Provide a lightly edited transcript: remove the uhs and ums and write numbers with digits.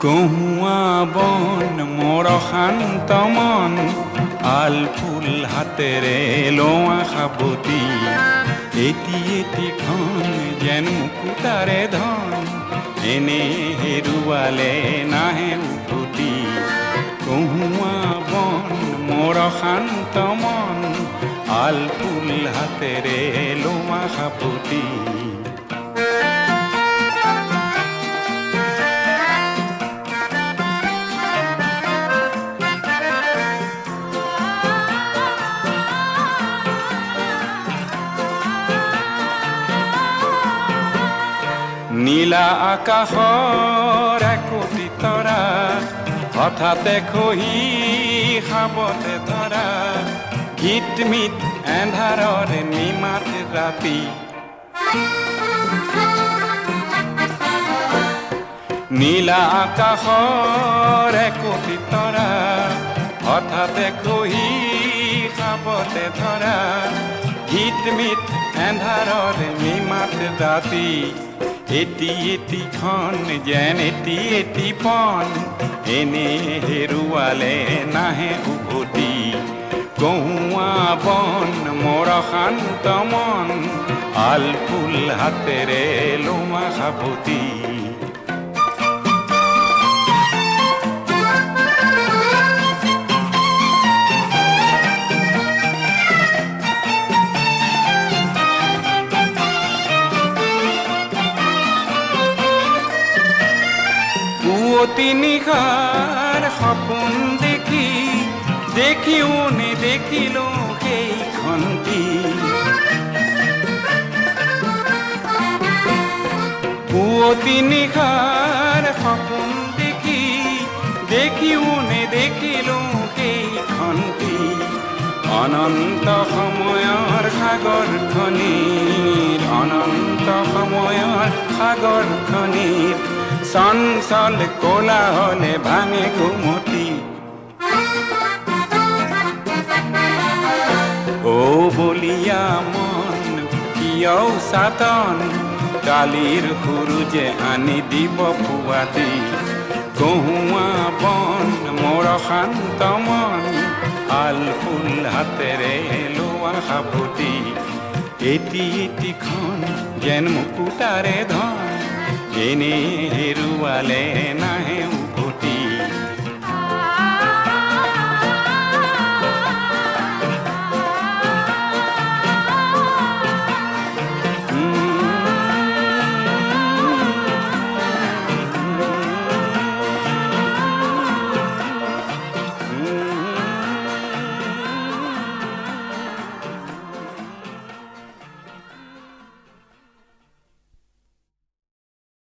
কহুৱা বন মোৰ শান্ত মন আল ফুল হাতেৰে লোৱা সাবতি এটি এটিখন যেন মুকুতাৰে ধন এনে হেৰুৱালে নাহে উভতি কহুৱা বন মোৰ শান্ত মন আল ফুল হাতেৰে লোৱা সাবতি নীলা আকাশৰ একোটি তৰা হঠাতে খহি খাবতে ধৰা গীতমিত এন্ধাৰৰ নিমাত ৰাতি নীলা আকাশৰ একোটি তৰা হঠাতে খহি খাবতে ধৰা গীতমিত এন্ধাৰৰ নিমাত ৰাতি এটি এটিখন যেন এটি এটি পন এনে হেৰুৱালে নাহে উভতি কহুৱা বন মোৰ শান্ত মন আল ফুল হাতেৰে লোৱা সাবতি পুৱতি নিশাৰ সপোন দেখি দেখিও নেদেখিলো সেইখনটি পুৱতি নিশাৰ সপোন দেখি দেখিও নেদেখিলো সেইখনটি অনন্ত সময়ৰ সাগৰখনিৰ অনন্ত সময়ৰ সাগৰখনিৰ চঞ্চল কোলাহলে ভাঙে ঘুমতি ও বলিয়া মন কিয় সাতন কালিৰ সুৰুজে আনি দিব পুৱাতি কহুৱা বন মোৰ শান্ত মন আল ফুল হাতেৰে লোৱা সাবতি এটি এটিখন যেন মুকুতাৰে ধন এনে হেৰুৱালে নাহে